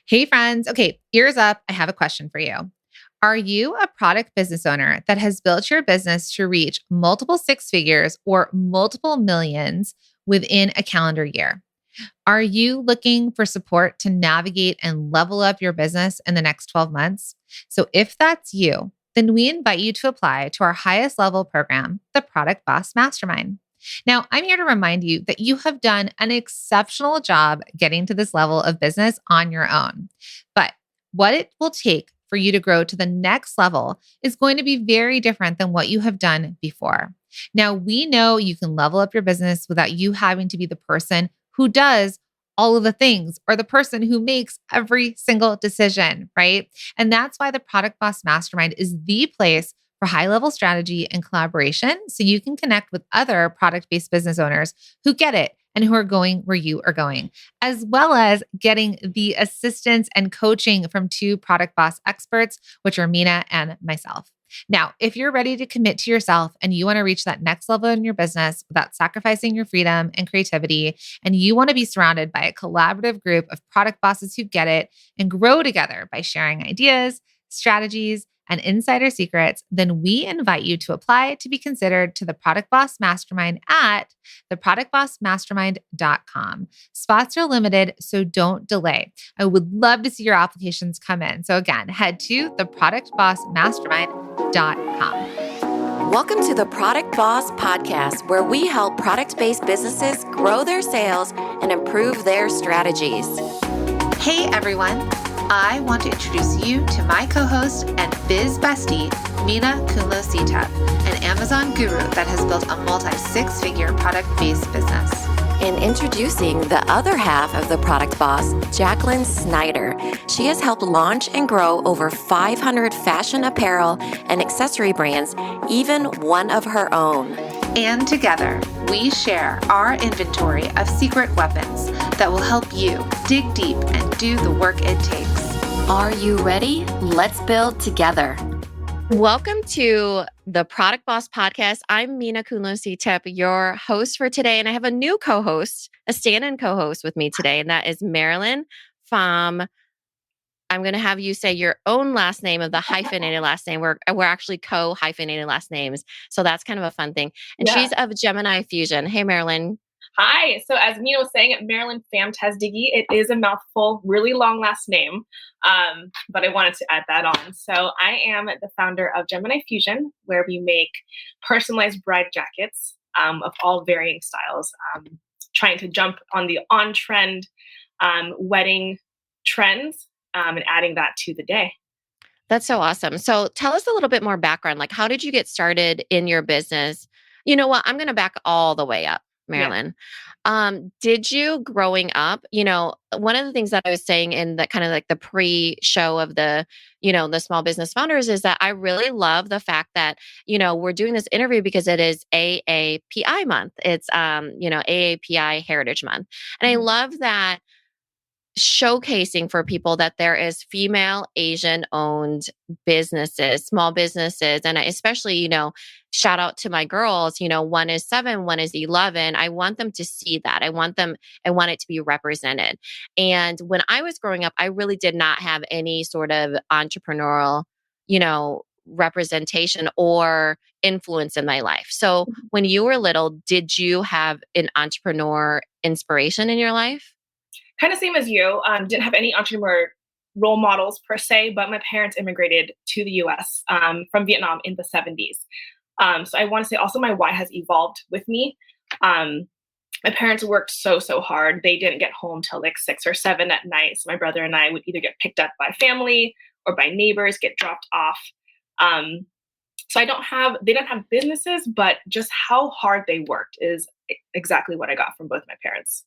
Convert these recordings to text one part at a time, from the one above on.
Hey, friends. Okay, ears up. I have a question for you. Are you a product business owner that has built your business to reach multiple six figures or multiple millions within a calendar year? Are you looking for support to navigate and level up your business in the next 12 months? So, if that's you, then we invite you to apply to our highest level program, the Product Boss Mastermind. Now, I'm here to remind you that you have done an exceptional job getting to this level of business on your own. But what it will take for you to grow to the next level is going to be very different than what you have done before. Now, we know you can level up your business without you having to be the person who does all of the things or the person who makes every single decision, right? And that's why the Product Boss Mastermind is the place for high level strategy and collaboration so you can connect with other product based business owners who get it and who are going where you are going, as well as getting the assistance and coaching from two Product Boss experts, which are Mina and myself. Now, if you're ready to commit to yourself and you want to reach that next level in your business without sacrificing your freedom and creativity, and you want to be surrounded by a collaborative group of product bosses who get it and grow together by sharing ideas, strategies, and insider secrets, then we invite you to apply to be considered to the Product Boss Mastermind at theproductbossmastermind.com. Spots are limited, so don't delay. I would love to see your applications come in. So again, head to theproductbossmastermind.com. Welcome to the Product Boss Podcast, where we help product-based businesses grow their sales and improve their strategies. Hey everyone, I want to introduce you to my co-host and biz bestie, Mina Kunlo-Sitep, an Amazon guru that has built a multi-six-figure product-based business. And introducing the other half of the Product Boss, Jacqueline Snyder. She has helped launch and grow over 500 fashion apparel and accessory brands, even one of her own. And together, we share our inventory of secret weapons that will help you dig deep and do the work it takes. Are you ready? Let's build together. Welcome to the Product Boss Podcast. I'm Mina Kunlo-Sitep, your host for today, and I have a new co-host, a stand-in co-host with me today, and that is Marilyn Pham. I'm going to have you say your own last name of the hyphenated last name. We're actually co-hyphenated last names, so that's kind of a fun thing. And she's of Gemini Fusion. Hey, Marilyn. Hi. So as Mina was saying, Marilyn Pham Tasdighi. It is a mouthful, really long last name, but I wanted to add that on. So I am the founder of Gemini Fusion, where we make personalized bride jackets of all varying styles, trying to jump on the on-trend wedding trends and adding that to the day. That's so awesome. So tell us a little bit more background. Like, how did you get started in your business? You know what? I'm going to back all the way up, Marilyn. Yeah. Did you growing up, one of the things that I was saying in the kind of like the pre-show of the, the small business founders is that I really love the fact that, we're doing this interview because it is AAPI month. It's, AAPI Heritage Month. And I love that showcasing for people that there is female Asian owned businesses, small businesses. And I especially, shout out to my girls, one is 7, one is 11. I want them to see that. I want it to be represented. And when I was growing up, I really did not have any sort of entrepreneurial, representation or influence in my life. So when you were little, did you have an entrepreneur inspiration in your life? Kind of same as you. Didn't have any entrepreneur role models per se, but my parents immigrated to the US from Vietnam in the 70s. So I want to say also my why has evolved with me. My parents worked so hard. They didn't get home till like 6 or 7 at night. So my brother and I would either get picked up by family or by neighbors, get dropped off. So they don't have businesses, but just how hard they worked is exactly what I got from both my parents.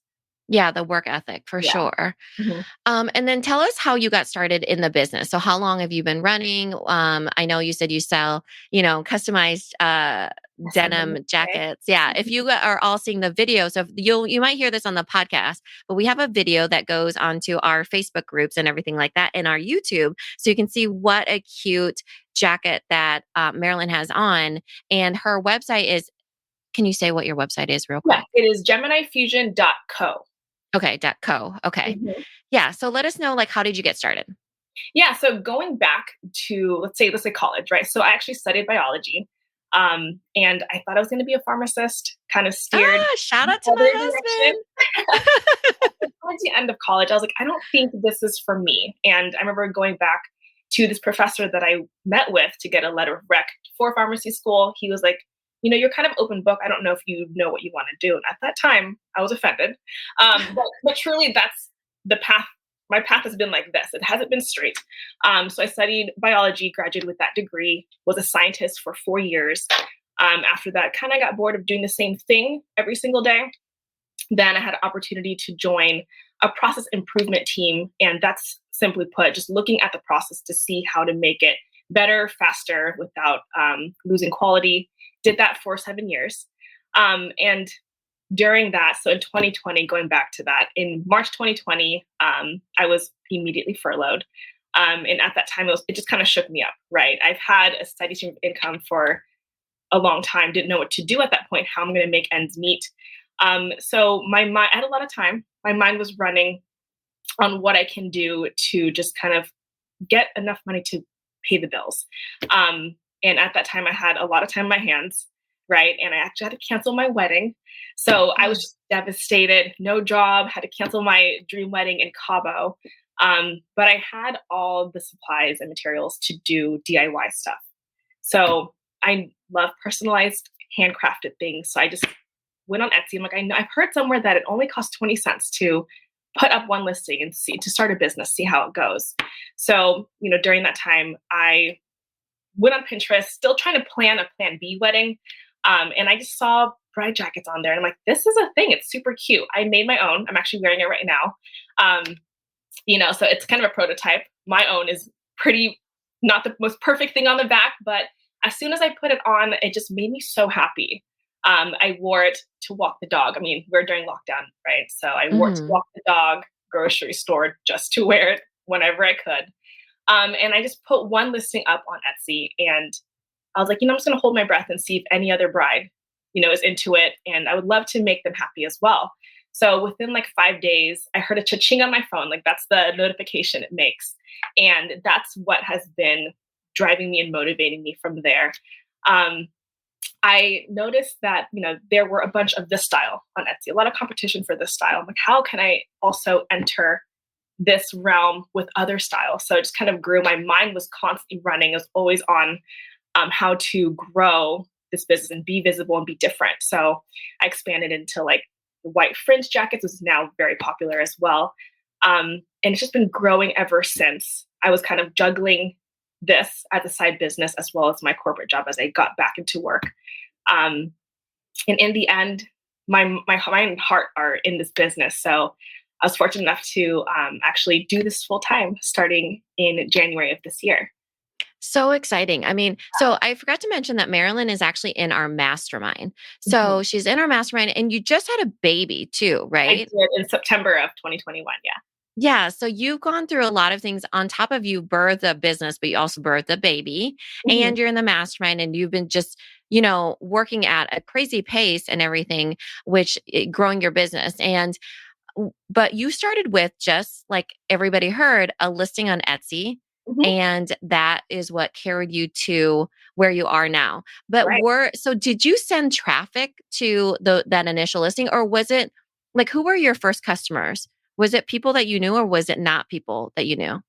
Yeah, the work ethic for sure. Mm-hmm. And then tell us how you got started in the business. So how long have you been running? I know you said you sell, customized denim jackets. Yeah. If you are all seeing the video, so you might hear this on the podcast, but we have a video that goes onto our Facebook groups and everything like that and our YouTube. So you can see what a cute jacket that Marilyn has on. And her website is, can you say what your website is real quick? Yeah, it is GeminiFusion.co. Okay, .co. Okay. Yeah. So let us know, like, how did you get started? Yeah, so going back to let's say college, right? So I actually studied biology, and I thought I was going to be a pharmacist. Kind of steered Shout the out to other my direction. husband. Towards the end of college, I was like, I don't think this is for me. And I remember going back to this professor that I met with to get a letter of rec for pharmacy school. He was like, you're kind of open book. I don't know if you know what you want to do. And at that time, I was offended. But truly, that's the path. My path has been like this. It hasn't been straight. So I studied biology, graduated with that degree, was a scientist for 4 years. After that, kind of got bored of doing the same thing every single day. Then I had an opportunity to join a process improvement team. And that's simply put, just looking at the process to see how to make it better, faster, without losing quality. Did that for 7 years. And during that, so in 2020, going back to that, in March 2020, I was immediately furloughed. And at that time, it just kind of shook me up, right? I've had a steady stream of income for a long time, didn't know what to do at that point, how I'm going to make ends meet. So my mind, I had a lot of time. My mind was running on what I can do to just kind of get enough money to pay the bills. And at that time, I had a lot of time on my hands, right? And I actually had to cancel my wedding. So I was just devastated, no job, had to cancel my dream wedding in Cabo. But I had all the supplies and materials to do DIY stuff. So I love personalized, handcrafted things. So I just went on Etsy. I'm like, I've heard somewhere that it only costs 20 cents to put up one listing and to start a business, see how it goes. So, during that time, I went on Pinterest, still trying to plan a plan B wedding. And I just saw bride jackets on there. And I'm like, this is a thing. It's super cute. I made my own. I'm actually wearing it right now. So it's kind of a prototype. My own is pretty, not the most perfect thing on the back, but as soon as I put it on, it just made me so happy. I wore it to walk the dog. I mean, we're during lockdown, right? So I wore it to walk the dog, grocery store, just to wear it whenever I could. And I just put one listing up on Etsy, and I was like, I'm just going to hold my breath and see if any other bride, is into it. And I would love to make them happy as well. So within like 5 days, I heard a cha-ching on my phone. Like that's the notification it makes. And that's what has been driving me and motivating me from there. I noticed that, there were a bunch of this style on Etsy, a lot of competition for this style. I'm like, how can I also enter this realm with other styles? So it just kind of grew. My mind was constantly running. It was always on how to grow this business and be visible and be different. So I expanded into like the white fringe jackets, which is now very popular as well. And it's just been growing ever since. I was kind of juggling this as a side business as well as my corporate job as I got back into work. And in the end, my mind and heart are in this business. So I was fortunate enough to actually do this full time starting in January of this year. So exciting. I mean, so I forgot to mention that Marilyn is actually in our mastermind. So she's in our mastermind, and you just had a baby too, right? I did in September of 2021. Yeah. Yeah. So you've gone through a lot of things on top of you birthed a business, but you also birthed a baby, and you're in the mastermind, and you've been just, working at a crazy pace and everything, which growing your business. But you started with, just like everybody heard, a listing on Etsy. And that is what carried you to where you are now. But so did you send traffic to that initial listing, or was it like, who were your first customers? Was it people that you knew, or was it not people that you knew?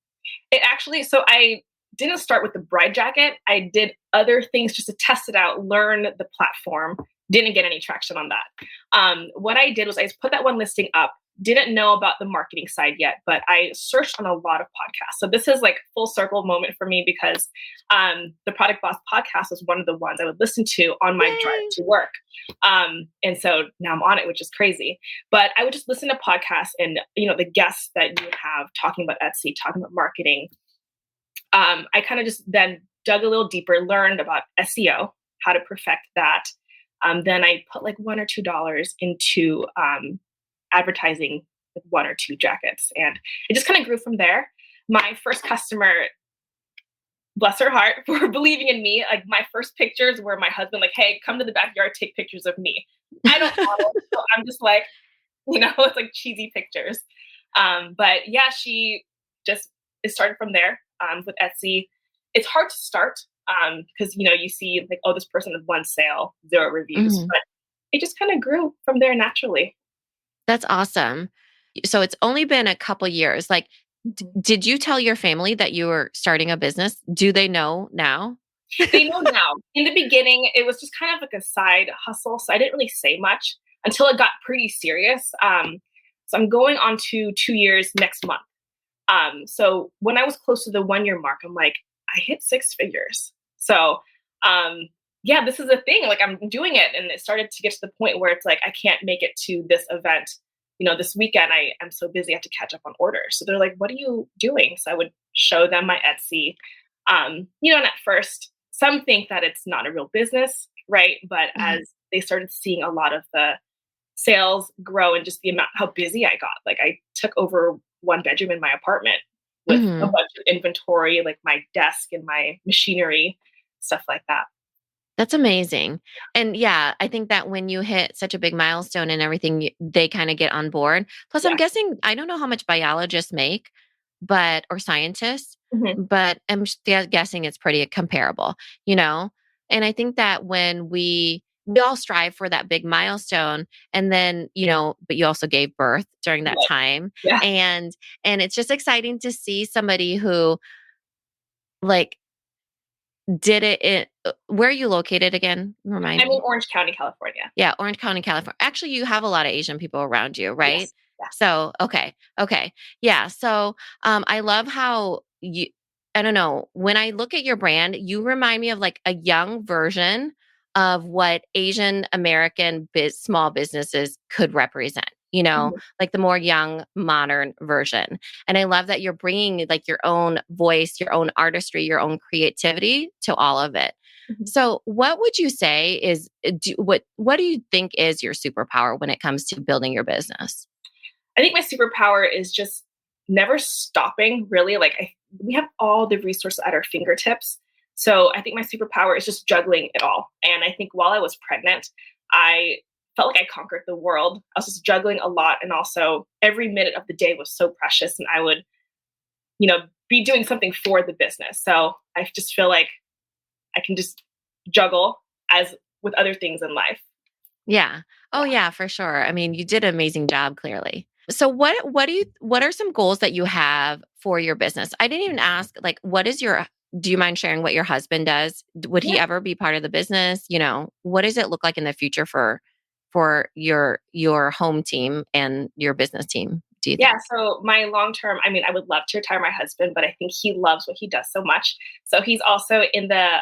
It actually, so I didn't start with the bride jacket. I did other things just to test it out, learn the platform. Didn't get any traction on that. What I did was I just put that one listing up. Didn't know about the marketing side yet, but I searched on a lot of podcasts. So this is like full circle moment for me, because the Product Boss podcast was one of the ones I would listen to on my drive to work. And so now I'm on it, which is crazy. But I would just listen to podcasts and, the guests that you would have talking about Etsy, talking about marketing. I kind of just then dug a little deeper, learned about SEO, how to perfect that. Then I put like $1 or $2 into advertising with 1 or 2 jackets. And it just kind of grew from there. My first customer, bless her heart for believing in me. Like my first pictures were my husband like, hey, come to the backyard, take pictures of me. I don't model. So I'm just like, it's like cheesy pictures. But yeah, it started from there with Etsy. It's hard to start because, you see like, oh, this person has one sale, 0 reviews, Mhm. but it just kind of grew from there naturally. That's awesome. So it's only been a couple years. Like, Mhm. did you tell your family that you were starting a business? Do they know now? They know now. In the beginning, it was just kind of like a side hustle, so I didn't really say much until it got pretty serious. So I'm going on to 2 years next month. So when I was close to the 1 year mark, I'm like, I hit 6 figures. So um, yeah, this is a thing. Like I'm doing it, and it started to get to the point where it's like I can't make it to this event. This weekend I am so busy, I have to catch up on orders. So they're like, "What are you doing?" So I would show them my Etsy. And at first, some think that it's not a real business, right? But Mhm. as they started seeing a lot of the sales grow and just the amount how busy I got. Like I took over 1 bedroom in my apartment with a Mhm. bunch of inventory, like my desk and my machinery, stuff like that. That's amazing. And yeah, I think that when you hit such a big milestone and everything, they kind of get on board. Plus, I'm Yeah. guessing, I don't know how much biologists make, or scientists, Hmm. but guessing it's pretty comparable, you know? And I think that when we all strive for that big milestone, and then, but you also gave birth during that Right. time. Yeah. And it's just exciting to see somebody who like did where are you located again? Remind I'm in me. Orange County, California. Yeah, Orange County, California. Actually, you have a lot of Asian people around you, right? Yes. Yeah. So, okay. Okay. Yeah. So, I love how I don't know, when I look at your brand, you remind me of like a young version of what Asian American small businesses could represent, Mhm. like the more young, modern version. And I love that you're bringing like your own voice, your own artistry, your own creativity to all of it. Mhm. So, what would you say is what do you think is your superpower when it comes to building your business? I think my superpower is just never stopping, really. We have all the resources at our fingertips. So I think my superpower is just juggling it all. And I think while I was pregnant, I felt like I conquered the world. I was just juggling a lot. And also, every minute of the day was so precious. And I would, be doing something for the business. So I just feel like I can just juggle as with other things in life. Yeah. Oh Yeah. yeah, for sure. I mean, you did an amazing job clearly. So what are some goals that you have for your business? I didn't even ask like do you mind sharing what your husband does? Would he Yeah. ever be part of the business? What does it look like in the future for your home team and your business team, do you Yeah, think? so my long term, I mean, I would love to retire my husband, but I think he loves what he does so much. So he's also in the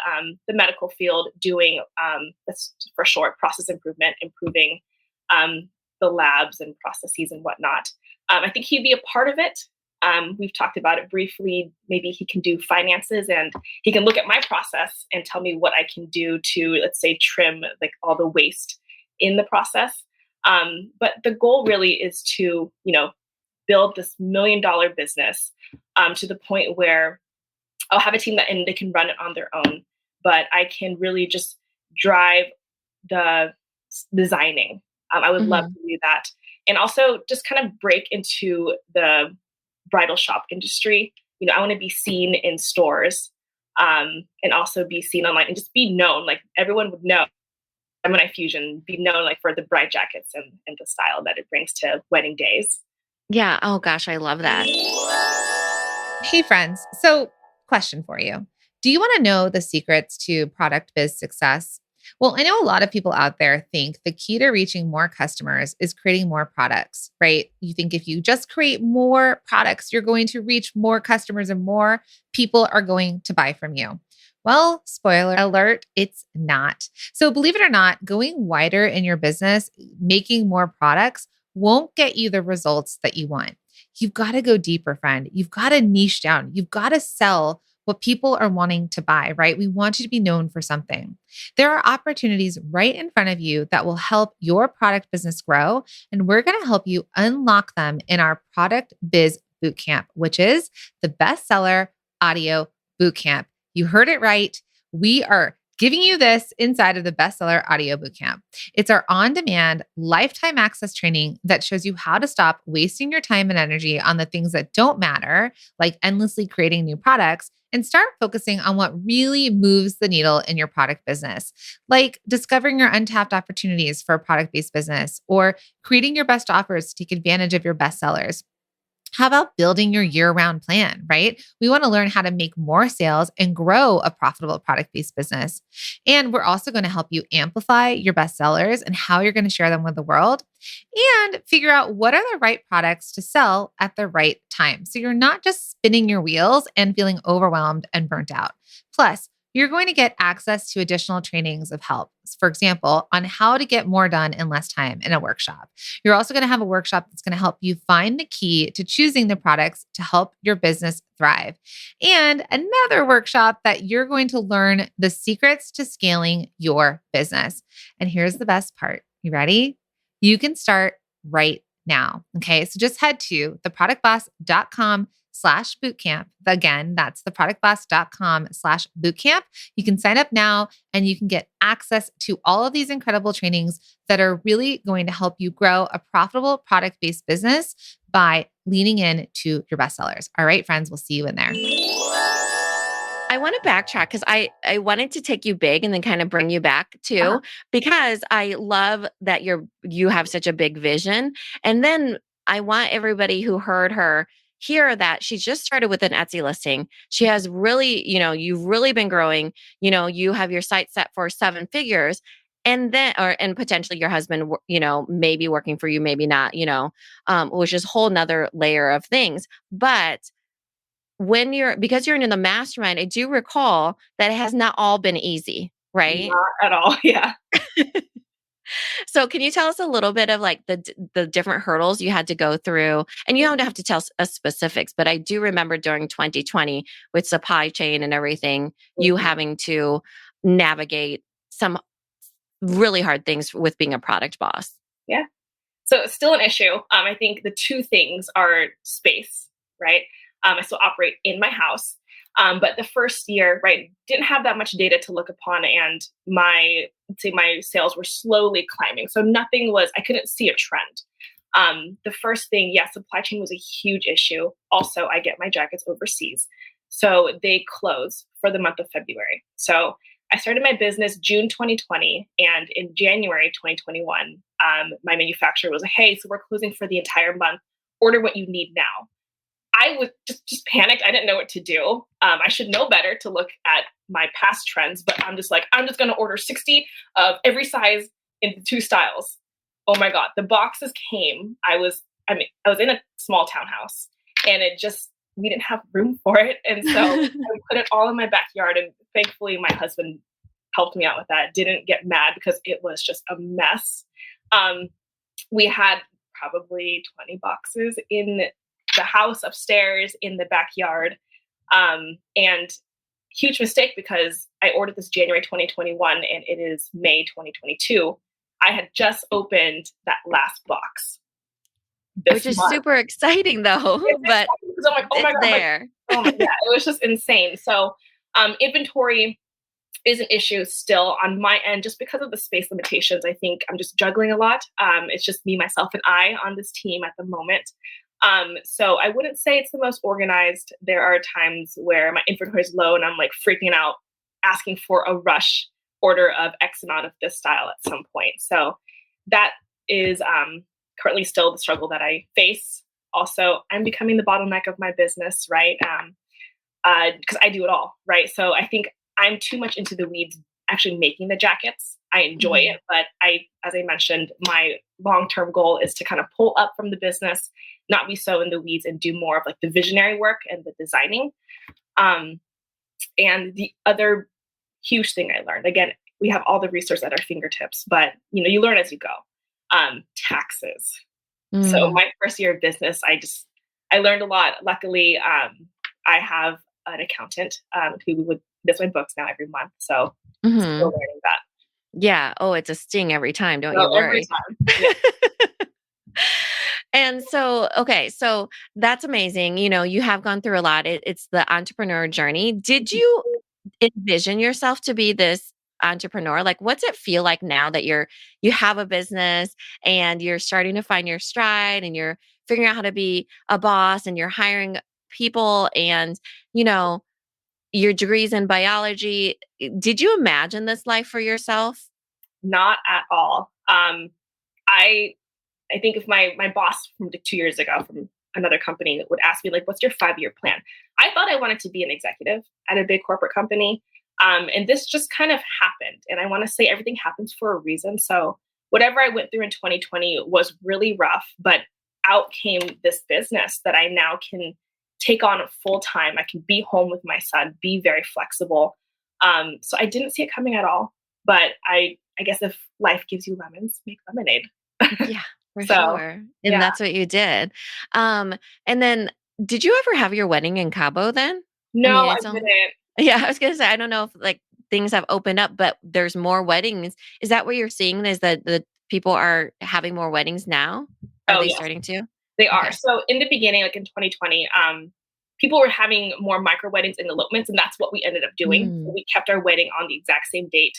medical field doing that's for short process improvement, improving um, the labs and processes and whatnot. I think he'd be a part of it. We've talked about it briefly. Maybe he can do finances and he can look at my process and tell me what I can do to, let's say, trim like all the waste in the process. But the goal really is to, build this $1 million business to the point where I'll have a team that and they can run it on their own, but I can really just drive the designing. I would love Mhm. to do that, and also just kind of break into the bridal shop industry. I want to be seen in stores, and also be seen online and just be known. Like everyone would know Gemini Fusion, be known like for the bride jackets and the style that it brings to wedding days. Yeah. Oh gosh, I love that. Hey, friends. So, question for you. Do you want to know the secrets to product biz success? Well, I know a lot of people out there think the key to reaching more customers is creating more products, right? You think if you just create more products, you're going to reach more customers and more people are going to buy from you. Well, spoiler alert, it's not. So, believe it or not, going wider in your business, making more products won't get you the results that you want. You've got to go deeper, friend. You've got to niche down. You've got to sell what people are wanting to buy, right? We want you to be known for something. There are opportunities right in front of you that will help your product business grow. And we're going to help you unlock them in our Product Biz Bootcamp, which is the bestseller audio bootcamp. You heard it right. We are giving you this inside of the Bestseller Audio Bootcamp. It's our on-demand, lifetime access training that shows you how to stop wasting your time and energy on the things that don't matter, like endlessly creating new products, and start focusing on what really moves the needle in your product business, like discovering your untapped opportunities for a product-based business or creating your best offers to take advantage of your bestsellers. How about building your year-round plan, right? We want to learn how to make more sales and grow a profitable product-based business. And we're also going to help you amplify your bestsellers and how you're going to share them with the world and figure out what are the right products to sell at the right time. So you're not just spinning your wheels and feeling overwhelmed and burnt out. Plus, you're going to get access to additional trainings of help. For example, on how to get more done in less time in a workshop. You're also going to have a workshop that's going to help you find the key to choosing the products to help your business thrive. And another workshop that you're going to learn the secrets to scaling your business. And here's the best part. You ready? You can start right now. Okay. So just head to theproductboss.com/bootcamp. Again, that's theproductboss.com/bootcamp. You can sign up now and you can get access to all of these incredible trainings that are really going to help you grow a profitable product-based business by leaning in to your bestsellers. All right, friends, we'll see you in there. I want to backtrack because I wanted to take you big and then kind of bring you back too, because I love that you have such a big vision. And then I want everybody who heard her hear that she's just started with an Etsy listing. She has really, you've really been growing. You have your sight set for 7 figures. And then, and potentially your husband, maybe working for you, maybe not, which is a whole nother layer of things. But because you're in the mastermind, I do recall that it has not all been easy, right? Not at all. Yeah. So can you tell us a little bit of like the different hurdles you had to go through? And you don't have to tell us specifics, but I do remember during 2020 with supply chain and everything, you having to navigate some really hard things with being a product boss. Yeah. So it's still an issue. I think the two things are space, right? I still operate in my house. But the first year, right, didn't have that much data to look upon, and my sales were slowly climbing. So I couldn't see a trend. The first thing, yes, supply chain was a huge issue. Also, I get my jackets overseas. So they close for the month of February. So I started my business June 2020, and in January 2021, my manufacturer was like, hey, so we're closing for the entire month. Order what you need now. I was just panicked. I didn't know what to do. I should know better to look at my past trends, but I'm just going to order 60 of every size in 2 styles. Oh my God. The boxes came. I was in a small townhouse, and we didn't have room for it. And so I put it all in my backyard, and thankfully my husband helped me out with that. Didn't get mad because it was just a mess. We had probably 20 boxes in the house upstairs, in the backyard. And huge mistake, because I ordered this January 2021 and it is May 2022. I had just opened that last box. Which is super exciting though, but because I'm like, oh my God, there. Yeah, it was just insane. So inventory is an issue still on my end, just because of the space limitations. I think I'm just juggling a lot. It's just me, myself, and I on this team at the moment. So I wouldn't say it's the most organized. There are times where my inventory is low and I'm like freaking out, asking for a rush order of X amount of this style at some point. So that is currently still the struggle that I face. Also, I'm becoming the bottleneck of my business, right? Because I do it all, right? So I think I'm too much into the weeds actually making the jackets. I enjoy it, but as I mentioned, my long-term goal is to kind of pull up from the business, not be so in the weeds, and do more of like the visionary work and the designing. And the other huge thing I learned, again, we have all the resources at our fingertips, but you learn as you go. Taxes. So my first year of business, I learned a lot. Luckily, I have an accountant who does my books now every month. So still learning that. Yeah. Oh, it's a sting every time. Don't you worry. Every time. Yeah. And so, okay, so that's amazing. You have gone through a lot. It's the entrepreneur journey. Did you envision yourself to be this entrepreneur. Like, what's it feel like now that you have a business and you're starting to find your stride and you're figuring out how to be a boss and you're hiring people and, you know, your degrees in biology. Did you imagine this life for yourself? Not at all. I think if my boss from 2 years ago from another company would ask me like, "What's your 5-year plan?" I thought I wanted to be an executive at a big corporate company, and this just kind of happened. And I want to say everything happens for a reason. So whatever I went through in 2020 was really rough, but out came this business that I now can take on full time. I can be home with my son, be very flexible. So I didn't see it coming at all. But I guess if life gives you lemons, make lemonade. Yeah, for So sure. And yeah, that's what you did. And then did you ever have your wedding in Cabo then? I no, mean, I it's all, didn't. yeah, I was gonna say, I don't know if like things have opened up, but there's more weddings. Is that what you're seeing? Is that the people are having more weddings now? Are Oh they yes, starting to? they are. Okay. So in the beginning, like in 2020, people were having more micro weddings and elopements, and that's what we ended up doing. So Mm. we kept our wedding on the exact same date.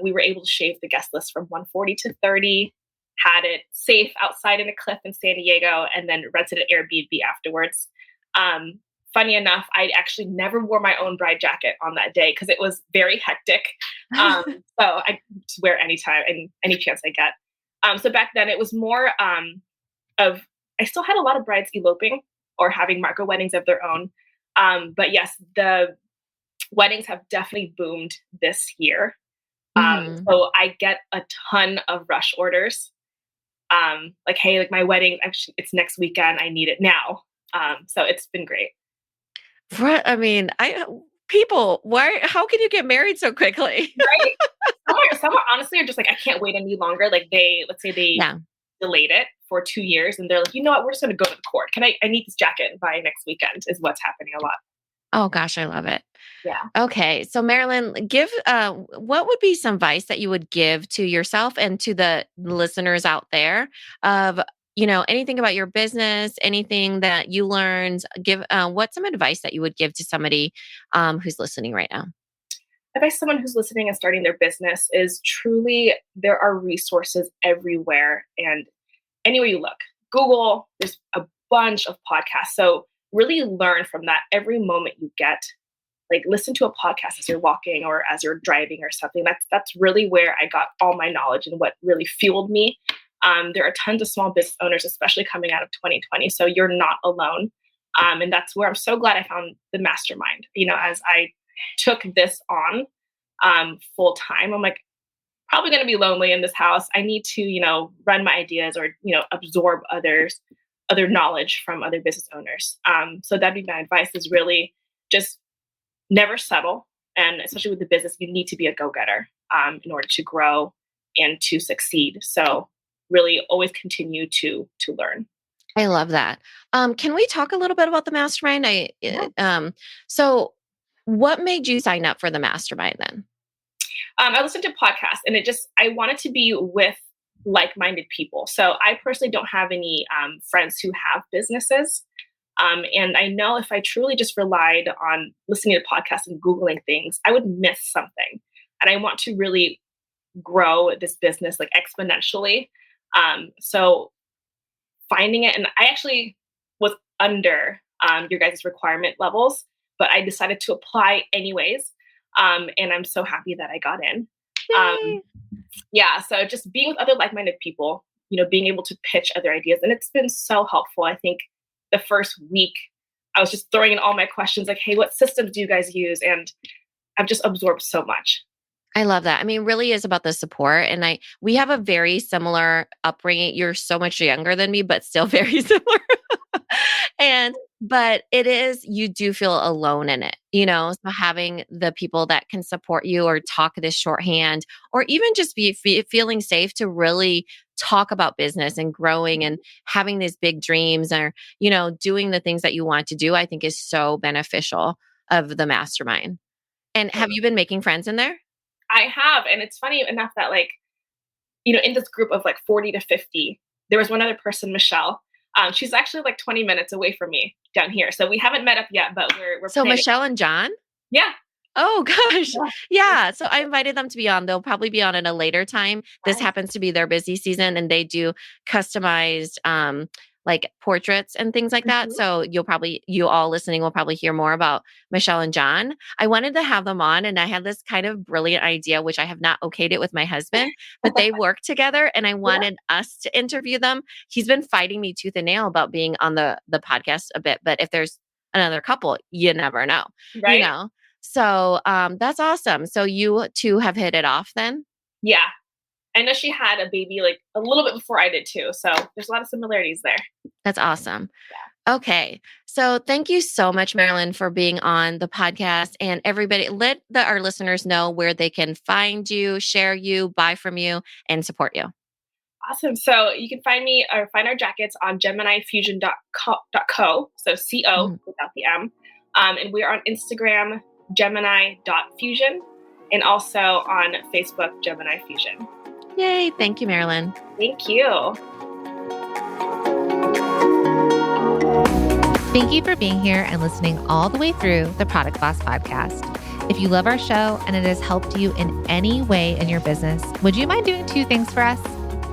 We were able to shave the guest list from 140 to 30, had it safe outside in a cliff in San Diego, and then rented an Airbnb afterwards. Um, Funny enough, I actually never wore my own bride jacket on that day because it was very hectic. So I just wear anytime and any chance I get. So back then it was more of I still had a lot of brides eloping or having micro weddings of their own. But yes, the weddings have definitely boomed this year. Mhm. So I get a ton of rush orders. Like, hey, like my wedding, actually, it's next weekend. I need it now. So it's been great. I mean, people, why? How can you get married so quickly? Right? Some are honestly are just like, I can't wait any longer. Like let's say they Yeah. delayed it for 2 years and they're like, you know what, we're just going to go to the court. I need this jacket by next weekend is what's happening a lot. Oh gosh, I love it. Yeah. Okay. So Marilyn, give what would be some advice that you would give to yourself and to the listeners out there of, you know, anything about your business, anything that you learned, give what's some advice that you would give to somebody who's listening right now? Advice someone who's listening and starting their business is truly there are resources everywhere and anywhere you look. Google, there's a bunch of podcasts. So really learn from that every moment you get. Like listen to a podcast as you're walking or as you're driving or something. That's really where I got all my knowledge and what really fueled me. There are tons of small business owners, especially coming out of 2020. So you're not alone. And that's where I'm so glad I found the mastermind. You know, as I took this on full time, I'm like, probably going to be lonely in this house. I need to, run my ideas or, absorb other knowledge from other business owners. So that'd be my advice is really just never settle. And especially with the business, you need to be a go-getter in order to grow and to succeed. So really always continue to learn. I love that. Can we talk a little bit about the mastermind? Yeah. So what made you sign up for the mastermind then? I listened to podcasts and I wanted to be with like-minded people. So I personally don't have any friends who have businesses. And I know if I truly just relied on listening to podcasts and Googling things, I would miss something. And I want to really grow this business like exponentially. So finding it, and I actually was under your guys' requirement levels, but I decided to apply anyways. And I'm so happy that I got in. Yay. Yeah, so just being with other like-minded people, being able to pitch other ideas. And it's been so helpful. I think the first week I was just throwing in all my questions like, hey, what systems do you guys use? And I've just absorbed so much. I love that. I mean, it really is about the support. And we have a very similar upbringing. You're so much younger than me, but still very similar. But it is, you do feel alone in it, so having the people that can support you or talk this shorthand, or even just be feeling safe to really talk about business and growing and having these big dreams or, doing the things that you want to do, I think is so beneficial of the mastermind. And have you been making friends in there? I have. And it's funny enough that in this group of 40 to 50, there was one other person, Michelle. She's actually 20 minutes away from me down here. So we haven't met up yet, but we're So planning. Michelle and John? Yeah. Oh gosh. Yeah. Yeah. So I invited them to be on. They'll probably be on at a later time. This Nice. happens to be their busy season and they do customized like portraits and things like that. Mhm. So you all listening will probably hear more about Michelle and John. I wanted to have them on and I had this kind of brilliant idea, which I have not okayed it with my husband, but they work together and I wanted us to interview them. He's been fighting me tooth and nail about being on the podcast a bit, but if there's another couple, you never know, you Right? know? So that's awesome. So you two have hit it off then? Yeah. I know she had a baby like a little bit before I did too. So there's a lot of similarities there. That's awesome. Okay. So thank you so much, Marilyn, for being on the podcast. And everybody, let our listeners know where they can find you, share you, buy from you, and support you. Awesome. So you can find me or find our jackets on geminifusion.co. So CO without the M. And we're on Instagram, gemini.fusion, and also on Facebook, Gemini Fusion. Yay. Thank you, Marilyn. Thank you. Thank you for being here and listening all the way through the Product Boss podcast. If you love our show and it has helped you in any way in your business, would you mind doing 2 things for us?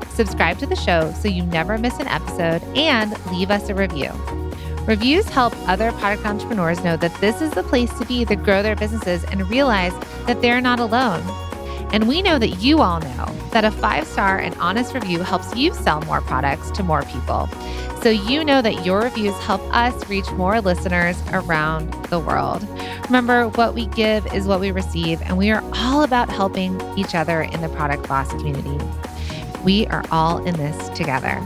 Subscribe to the show so you never miss an episode and leave us a review. Reviews help other product entrepreneurs know that this is the place to be to grow their businesses and realize that they're not alone. And we know that you all know that a 5-star and honest review helps you sell more products to more people. So you know that your reviews help us reach more listeners around the world. Remember, what we give is what we receive, and we are all about helping each other in the Product Boss community. We are all in this together.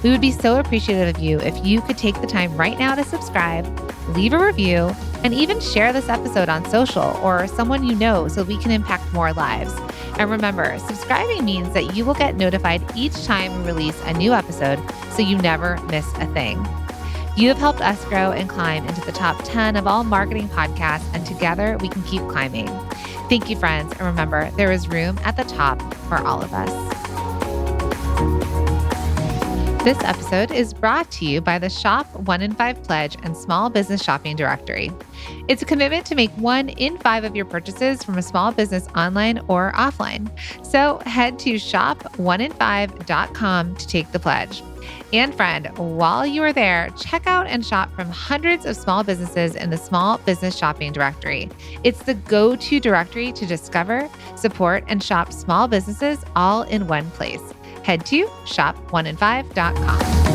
We would be so appreciative of you if you could take the time right now to subscribe, leave a review, and even share this episode on social or someone you know so we can impact more lives. And remember, subscribing means that you will get notified each time we release a new episode so you never miss a thing. You have helped us grow and climb into the top 10 of all marketing podcasts, and together we can keep climbing. Thank you, friends. And remember, there is room at the top for all of us. This episode is brought to you by the Shop 1 in 5 Pledge and Small Business Shopping Directory. It's a commitment to make 1 in 5 of your purchases from a small business online or offline. So head to shop1in5.com to take the pledge. And friend, while you are there, check out and shop from hundreds of small businesses in the Small Business Shopping Directory. It's the go-to directory to discover, support, and shop small businesses all in one place. Head to shop1in5.com.